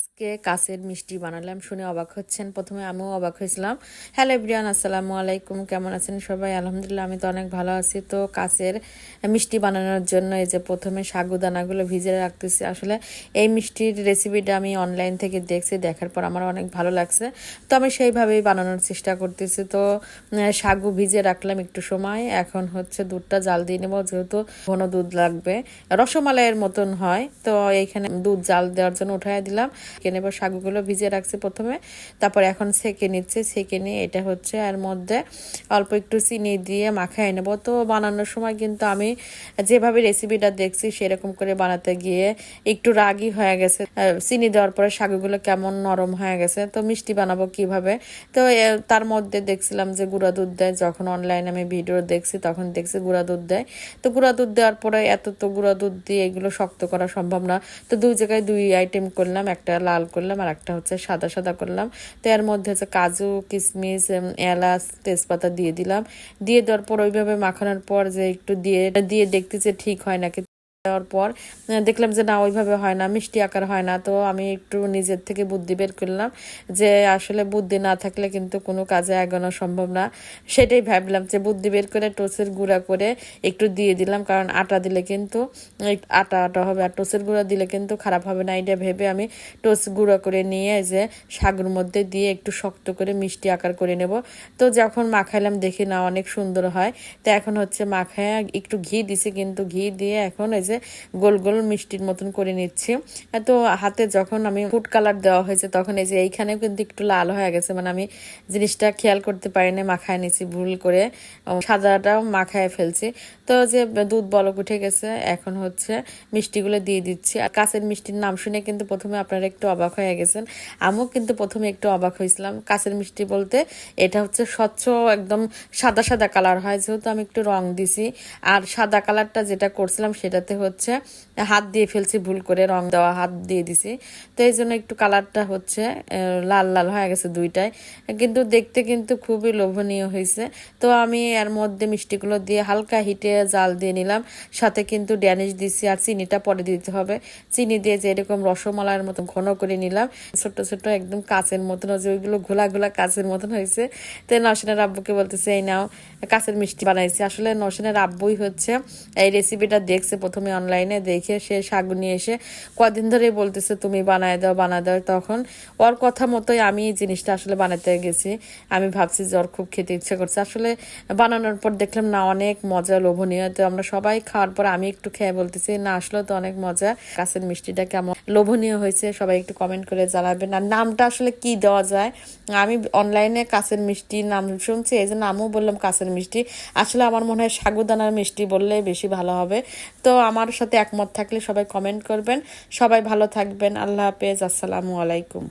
আজকে কাছের মিষ্টি বানালাম শুনে অবাক হচ্ছেন, প্রথমে আমিও অবাক হয়েছিলাম। হ্যালো এভরিওয়ান, আসসালামু আলাইকুম। কেমন আছেন সবাই? আলহামদুলিল্লাহ, আমি তো অনেক ভালো আছি। তো কাছের মিষ্টি বানানোর জন্য এই যে প্রথমে সাগুদানাগুলো ভিজিয়ে রাখতেছি। আসলে এই মিষ্টির রেসিপিটা আমি অনলাইন থেকে দেখছি, দেখার পর আমার অনেক ভালো লাগছে, তো আমি সেইভাবেই বানানোর চেষ্টা করতেছি। তো সাগু ভিজিয়ে রাখলাম একটু সময়। এখন হচ্ছে দুধটা জাল দিয়ে নেবো, যেহেতু ঘন দুধ লাগবে, রসমালাইয়ের মতন হয়। তো এইখানে দুধ জাল দেওয়ার জন্য উঠাই দিলাম। নেব সাগুগুলো ভিজিয়ে রাখছি প্রথমে, তারপর এখন ছেঁকে নিচ্ছে। ছেঁকে নিয়ে এটা হচ্ছে এর মধ্যে অল্প একটু চিনি দিয়ে মাখায় নেব। তো বানানোর সময় কিন্তু আমি যেভাবে রেসিপিটা দেখছি সেরকম করে বানাতে গিয়ে একটু রাগই হয়ে গেছে। চিনি দেওয়ার পরে সাগুগুলো কেমন নরম হয়ে গেছে। তো মিষ্টি বানাবো কিভাবে? তো তার মধ্যে দেখছিলাম যে গুঁড়া দুধ দেয়। যখন অনলাইনে আমি ভিডিও দেখছি তখন দেখছি গুঁড়া দুধ দেয়। তো গুঁড়া দুধ দেওয়ার পরে এত তো গুঁড়া দুধ দিয়ে এগুলো শক্ত করা সম্ভব না। তো দুই জায়গায় দুই আইটেম করলাম, একটা লাল করলাম আর একটা হচ্ছে সাদা সাদা করলাম। তো এর মধ্যে হচ্ছে কাজু, কিশমিশ, এলাচ, তেজপাতা দিয়ে দিলাম। দিয়ে দেওয়ার পর ওইভাবে মাখানোর পর যে একটু দিয়ে দিয়ে দেখতেছে ঠিক হয় নাকি। দেওয়ার পর দেখলাম যে না, ওইভাবে হয় না, মিষ্টি আকার হয় না। তো আমি একটু নিজের থেকে বুদ্ধি বের করলাম যে আসলে বুদ্ধি না থাকলে কিন্তু কোনো কাজে এগোনো সম্ভব না। সেটাই ভাবলাম যে বুদ্ধি বের করে টোসের গুঁড়া করে একটু দিয়ে দিলাম, কারণ আটা দিলে কিন্তু আটা আটা হবে, আর টোসের গুঁড়া দিলে কিন্তু খারাপ হবে না। এটা ভেবে আমি টোস গুঁড়া করে নিয়ে যে সাগুর মধ্যে দিয়ে একটু শক্ত করে মিষ্টি আকার করে নেব। তো যখন মাখাইলাম দেখি না অনেক সুন্দর হয়। তো এখন হচ্ছে মাখায় একটু ঘি দিছি, কিন্তু ঘি দিয়ে এখন এই যে গোল গোল মিষ্টির মতন করে নিচ্ছি। তো হাতে যখন আমি ফুড কালার দেওয়া হয়েছে তখন এই যে এইখানেও কিন্তু একটু লাল হয়ে গেছে, মানে আমি জিনিসটা খেয়াল করতে পারিনি, মাখায় নিচ্ছি ভুল করে, সাদাটাও মাখায় ফেলছি। তো যে দুধ বলক উঠে গেছে, এখন হচ্ছে মিষ্টিগুলো দিয়ে দিচ্ছি। আর কাঁচের মিষ্টির নাম শুনে কিন্তু প্রথমে আপনারা একটু অবাক হয়ে গেছেন, আমিও কিন্তু প্রথমে একটু অবাক হয়েছিলাম। কাঁচের মিষ্টি বলতে এটা হচ্ছে স্বচ্ছ একদম সাদা সাদা কালার হয়, যেহেতু আমি একটু রং দিছি। আর সাদা কালারটা যেটা করছিলাম সেটাতে হচ্ছে হাত দিয়ে ফেলছি, ভুল করে রং দেওয়া হাত দিয়ে দিছি। তো এই জন্য একটু কালারটা হচ্ছে লাল লাল হয়ে গেছে দুইটাই, কিন্তু দেখতে কিন্তু খুবই লোভনীয় হয়েছে। তো আমি এর মধ্যে মিষ্টিগুলো দিয়ে হালকা হিটে জাল দিয়ে নিলাম, সাথে কিন্তু ড্যানিশ দিছি, আর চিনিটা পরে দিতে হবে। চিনি দিয়ে যে এরকম রসমালাইয়ের মতন ঘন করে নিলাম, ছোট ছোট একদম কাচের মতন, যে ওইগুলো ঘোলা ঘোলা কাচের মতন হয়েছে। তো নওশিনের আব্বুকে বলতেছে এই নাও কাচের মিষ্টি বানাইছি। আসলে নওশিনের আব্বুই হচ্ছে এই রেসিপিটা দেখছে প্রথমে অনলাইনে, দেখে সে সাগু নিয়ে এসে কদিন ধরে বলতেছে তুমি বানায় দাও বানায় দাও। তখন ওর কথা মতোই আমি এই জিনিসটা আসলে বানাতে গেছি। আমি ভাবছি যে ওর খুব খেতে ইচ্ছে করছে। আসলে বানানোর পর দেখলাম না অনেক মজা, লোভনীয়। তো আমরা সবাই খাওয়ার পর আমি একটু খেয়ে বলতেছি না আসলে তো অনেক মজা। কাছের মিষ্টিটা কেমন লোভনীয় হয়েছে সবাই একটু কমেন্ট করে জানাবেন। আর নামটা আসলে কি দেওয়া যায়, আমি অনলাইনে কাছের মিষ্টি নাম শুনছি, এই জন্য আমিও বললাম কাছের মিষ্টি। আসলে আমার মনে হয় সাগুদানার মিষ্টি বললে বেশি ভালো হবে। তো আমার সাথে একমত থাকলে সবাই কমেন্ট করবেন। সবাই ভালো থাকবেন। আল্লাহ হাফেজ, আসসালামু আলাইকুম।